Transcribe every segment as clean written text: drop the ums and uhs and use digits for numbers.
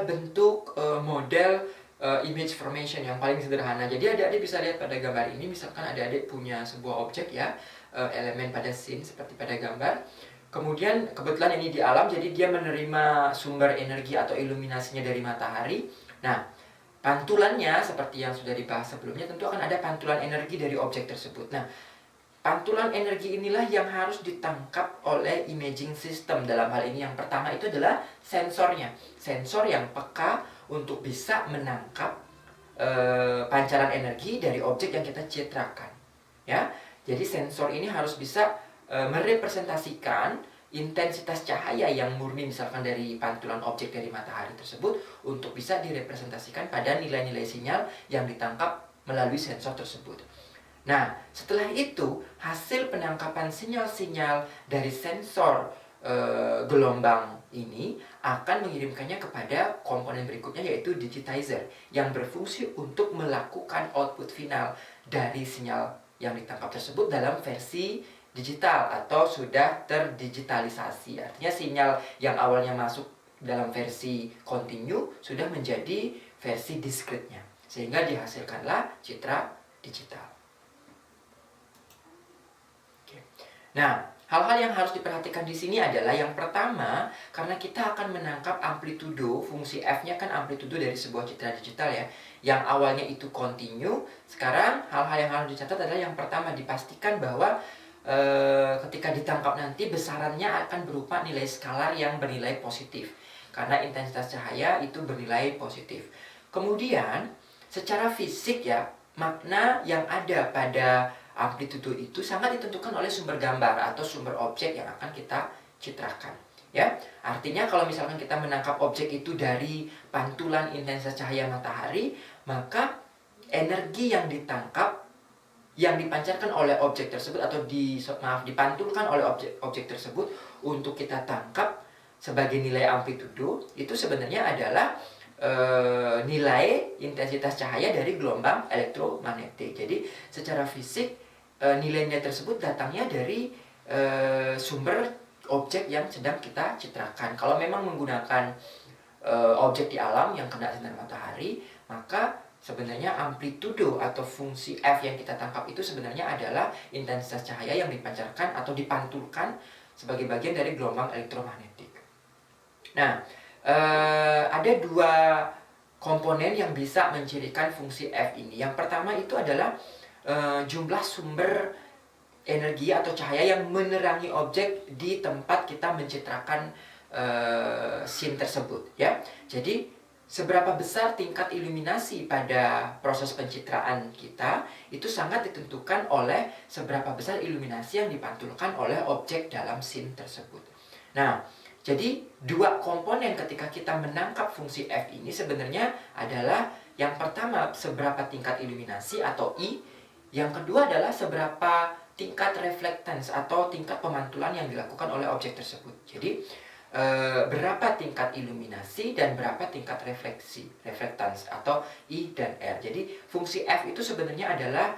bentuk model image formation yang paling sederhana. Jadi adik-adik bisa lihat pada gambar ini, misalkan adik-adik punya sebuah objek ya, elemen pada scene seperti pada gambar. Kemudian kebetulan ini di alam, jadi dia menerima sumber energi atau iluminasinya dari matahari. Nah, pantulannya seperti yang sudah dibahas sebelumnya, tentu akan ada pantulan energi dari objek tersebut. Nah, pantulan energi inilah yang harus ditangkap oleh imaging system. Dalam hal ini yang pertama itu adalah sensornya. Sensor yang peka untuk bisa menangkap pancaran energi dari objek yang kita citrakan. Ya, jadi sensor ini harus bisa merepresentasikan intensitas cahaya yang murni misalkan dari pantulan objek dari matahari tersebut untuk bisa direpresentasikan pada nilai-nilai sinyal yang ditangkap melalui sensor tersebut. Nah, setelah itu hasil penangkapan sinyal-sinyal dari sensor gelombang ini akan mengirimkannya kepada komponen berikutnya, yaitu digitizer, yang berfungsi untuk melakukan output final dari sinyal yang ditangkap tersebut dalam versi digital atau sudah terdigitalisasi. Artinya sinyal yang awalnya masuk dalam versi continue sudah menjadi versi discrete-nya, sehingga dihasilkanlah citra digital. Oke. Nah, hal-hal yang harus diperhatikan di sini adalah yang pertama, karena kita akan menangkap amplitudo, fungsi F-nya kan amplitudo dari sebuah citra digital ya, yang awalnya itu continue. Sekarang hal-hal yang harus dicatat adalah yang pertama, dipastikan bahwa ketika ditangkap nanti besarannya akan berupa nilai skalar yang bernilai positif, karena intensitas cahaya itu bernilai positif. Kemudian secara fisik ya, makna yang ada pada amplitudo itu sangat ditentukan oleh sumber gambar atau sumber objek yang akan kita citrakan. Ya, artinya kalau misalkan kita menangkap objek itu dari pantulan intensitas cahaya matahari, maka energi yang ditangkap, yang dipancarkan oleh objek tersebut atau dipantulkan oleh objek tersebut untuk kita tangkap sebagai nilai amplitudo itu sebenarnya adalah nilai intensitas cahaya dari gelombang elektromagnetik. Jadi secara fisik nilainya tersebut datangnya dari sumber objek yang sedang kita citrakan. Kalau memang menggunakan objek di alam yang kena sinar matahari, maka sebenarnya amplitudo atau fungsi F yang kita tangkap itu sebenarnya adalah intensitas cahaya yang dipancarkan atau dipantulkan sebagai bagian dari gelombang elektromagnetik. Nah, ada dua komponen yang bisa mencirikan fungsi F ini. Yang pertama itu adalah jumlah sumber energi atau cahaya yang menerangi objek di tempat kita mencitrakan scene tersebut, ya. Jadi seberapa besar tingkat iluminasi pada proses pencitraan kita itu sangat ditentukan oleh seberapa besar iluminasi yang dipantulkan oleh objek dalam scene tersebut. Nah, jadi dua komponen ketika kita menangkap fungsi F ini sebenarnya adalah yang pertama seberapa tingkat iluminasi atau I, yang kedua adalah seberapa tingkat reflectance atau tingkat pemantulan yang dilakukan oleh objek tersebut. Jadi berapa tingkat iluminasi dan berapa tingkat reflectance atau I dan R. Jadi fungsi F itu sebenarnya adalah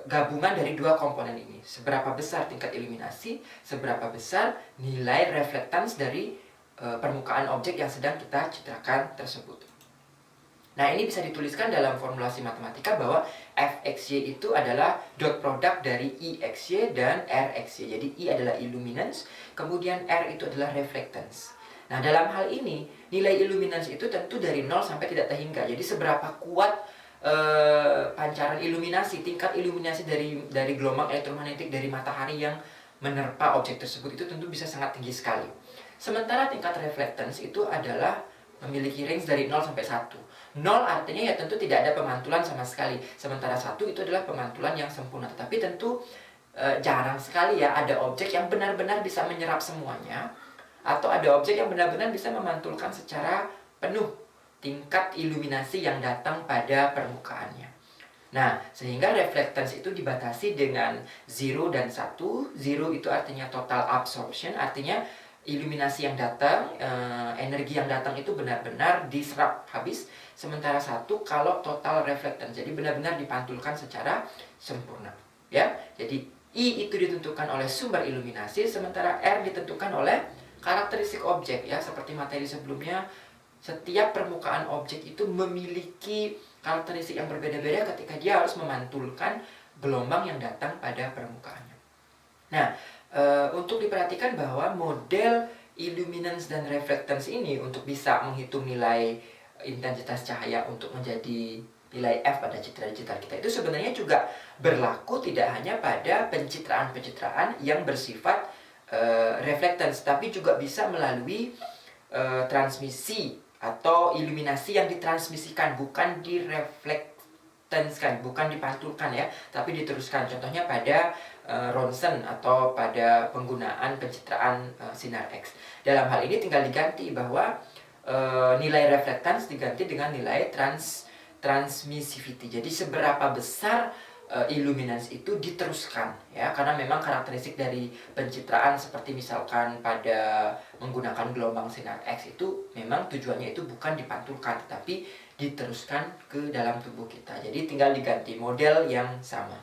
gabungan dari dua komponen ini. Seberapa besar tingkat iluminasi, seberapa besar nilai reflectance dari permukaan objek yang sedang kita citrakan tersebut. Nah, ini bisa dituliskan dalam formulasi matematika bahwa Fxy itu adalah dot product dari Ixy dan Rxy. Jadi I adalah illuminance, kemudian R itu adalah reflectance. Nah, dalam hal ini nilai illuminance itu tentu dari 0 sampai tidak terhingga. Jadi seberapa kuat pancaran iluminasi, tingkat iluminasi dari gelombang elektromagnetik dari matahari yang menerpa objek tersebut itu tentu bisa sangat tinggi sekali. Sementara tingkat reflectance itu adalah memiliki range dari 0 sampai 1. 0 artinya ya tentu tidak ada pemantulan sama sekali. Sementara 1 itu adalah pemantulan yang sempurna. Tetapi tentu jarang sekali ya ada objek yang benar-benar bisa menyerap semuanya, atau ada objek yang benar-benar bisa memantulkan secara penuh tingkat iluminasi yang datang pada permukaannya. Nah, sehingga reflectance itu dibatasi dengan 0 dan 1. 0 itu artinya total absorption, artinya iluminasi yang datang, energi yang datang itu benar-benar diserap habis. Sementara 1 kalau total reflectance, jadi benar-benar dipantulkan secara sempurna, ya. Jadi I itu ditentukan oleh sumber iluminasi, sementara R ditentukan oleh karakteristik objek, ya. Seperti materi sebelumnya, setiap permukaan objek itu memiliki karakteristik yang berbeda-beda ketika dia harus memantulkan gelombang yang datang pada permukaannya. Nah, untuk diperhatikan bahwa model illuminance dan reflectance ini untuk bisa menghitung nilai intensitas cahaya untuk menjadi nilai F pada citra digital kita itu sebenarnya juga berlaku tidak hanya pada pencitraan-pencitraan yang bersifat reflectance, tapi juga bisa melalui transmisi atau iluminasi yang ditransmisikan, bukan direflektenskan, bukan dipantulkan ya, tapi diteruskan. Contohnya pada ronsen atau pada penggunaan pencitraan sinar X. Dalam hal ini tinggal diganti bahwa nilai reflektans diganti dengan nilai transmissivity. Jadi seberapa besar illuminance itu diteruskan ya, karena memang karakteristik dari pencitraan seperti misalkan pada menggunakan gelombang sinar X itu memang tujuannya itu bukan dipantulkan tetapi diteruskan ke dalam tubuh kita. Jadi tinggal diganti model yang sama.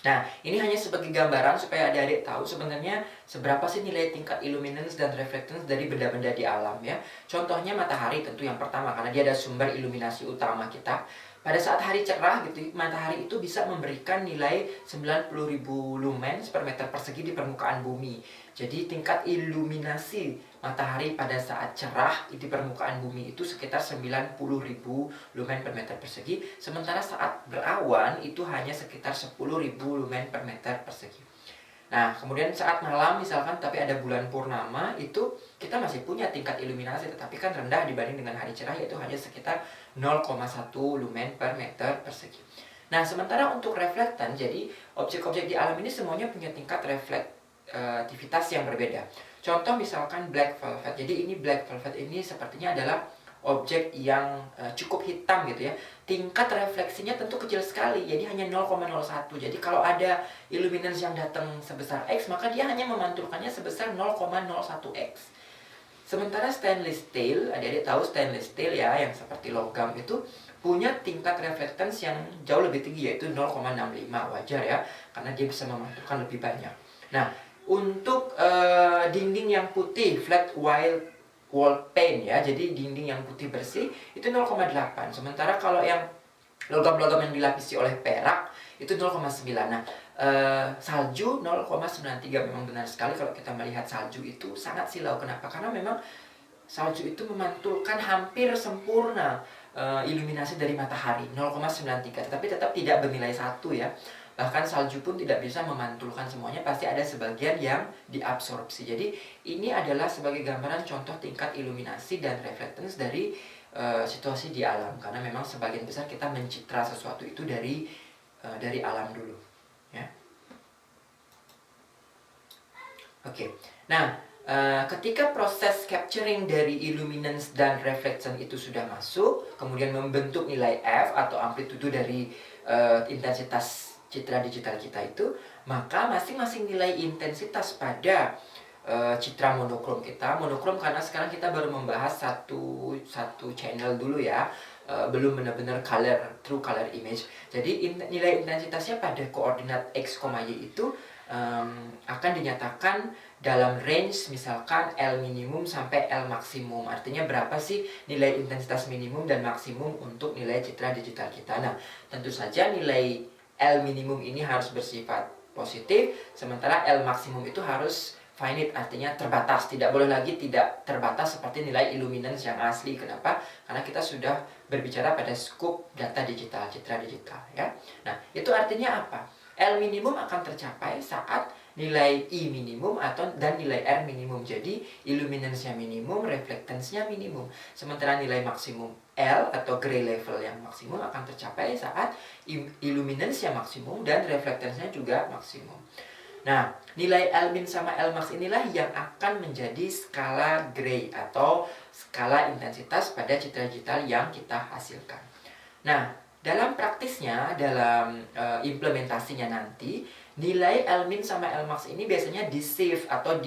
Nah, ini hanya sebagai gambaran supaya adik-adik tahu sebenarnya seberapa sih nilai tingkat illuminance dan reflectance dari benda-benda di alam ya. Contohnya matahari tentu yang pertama karena dia ada sumber iluminasi utama kita. Pada saat hari cerah gitu, matahari itu bisa memberikan nilai 90.000 lumens per meter persegi di permukaan bumi. Jadi tingkat iluminasi matahari pada saat cerah di permukaan bumi itu sekitar 90.000 lumen per meter persegi. Sementara saat berawan itu hanya sekitar 10.000 lumen per meter persegi. Nah, kemudian saat malam misalkan tapi ada bulan purnama itu kita masih punya tingkat iluminasi tetapi kan rendah dibanding dengan hari cerah, yaitu hanya sekitar 0,1 lumen per meter persegi. Nah, sementara untuk reflektan, jadi objek-objek di alam ini semuanya punya tingkat reflektivitas yang berbeda. Contoh misalkan black velvet. Jadi ini black velvet ini sepertinya adalah objek yang cukup hitam gitu ya. Tingkat refleksinya tentu kecil sekali, jadi hanya 0,01. Jadi kalau ada illuminance yang datang sebesar X, maka dia hanya memantulkannya sebesar 0,01X. Sementara stainless steel, adik-adik tahu stainless steel ya, yang seperti logam itu punya tingkat reflectance yang jauh lebih tinggi, yaitu 0,65. Wajar ya, karena dia bisa memantulkan lebih banyak. Nah, untuk dinding yang putih, flat white wall paint ya, jadi dinding yang putih bersih itu 0,8. Sementara kalau yang logam-logam yang dilapisi oleh perak itu 0,9. Nah, salju 0,93 memang benar sekali kalau kita melihat salju itu sangat silau. Kenapa? Karena memang salju itu memantulkan hampir sempurna iluminasi dari matahari 0,93, tetapi tetap tidak bernilai 1 ya. Bahkan salju pun tidak bisa memantulkan semuanya, pasti ada sebagian yang diabsorpsi. Jadi ini adalah sebagai gambaran contoh tingkat iluminasi dan reflectance dari situasi di alam. Karena memang sebagian besar kita mencitra sesuatu itu dari alam dulu. Ya. Oke. Nah, ketika proses capturing dari illuminance dan reflection itu sudah masuk, kemudian membentuk nilai F atau amplitudo dari intensitas citra digital kita itu, maka masing-masing nilai intensitas pada citra monokrom kita, monokrom karena sekarang kita baru membahas satu channel dulu ya, belum benar-benar true color image. Jadi nilai intensitasnya pada koordinat X, Y itu akan dinyatakan dalam range misalkan L minimum sampai L maksimum. Artinya berapa sih nilai intensitas minimum dan maksimum untuk nilai citra digital kita. Nah, tentu saja nilai L minimum ini harus bersifat positif, sementara L maksimum itu harus finite, artinya terbatas. Tidak boleh lagi tidak terbatas seperti nilai illuminance yang asli. Kenapa? Karena kita sudah berbicara pada scope data digital, citra digital ya. Nah, itu artinya apa? L minimum akan tercapai saat nilai I minimum dan nilai R minimum. Jadi illuminance-nya minimum, reflectance-nya minimum. Sementara nilai maksimum L atau gray level yang maksimum akan tercapai saat illuminance-nya maksimum dan reflectance-nya juga maksimum. Nah, nilai L min sama L max inilah yang akan menjadi skala gray atau skala intensitas pada citra digital yang kita hasilkan. Nah, dalam praktisnya, dalam implementasinya nanti, nilai L min sama L max ini biasanya di-save atau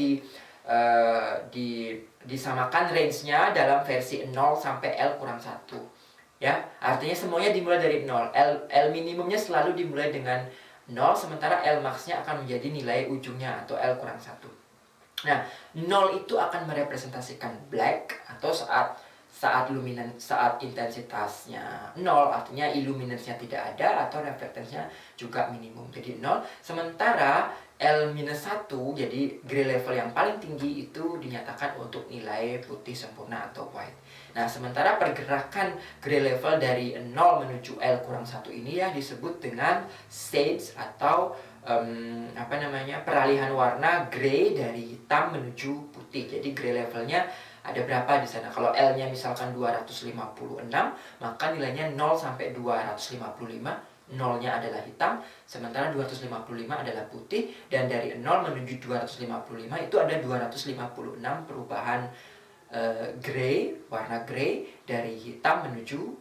disamakan range-nya dalam versi 0 sampai L kurang 1. Ya, artinya semuanya dimulai dari 0. L minimumnya selalu dimulai dengan 0, sementara L max-nya akan menjadi nilai ujungnya atau L kurang 1. Nah, 0 itu akan merepresentasikan black atau saat intensitasnya 0, artinya illuminance-nya tidak ada atau reflectance-nya juga minimum. Jadi 0. Sementara L-1 jadi gray level yang paling tinggi itu dinyatakan untuk nilai putih sempurna atau white. Nah, sementara pergerakan gray level dari 0 menuju L-1 ini ya disebut dengan shades atau peralihan warna gray dari hitam menuju putih. Jadi gray levelnya ada berapa di sana? Kalau L-nya misalkan 256, maka nilainya 0 sampai 255. 0-nya adalah hitam, sementara 255 adalah putih, dan dari 0 menuju 255 itu ada 256 perubahan gray, warna gray dari hitam menuju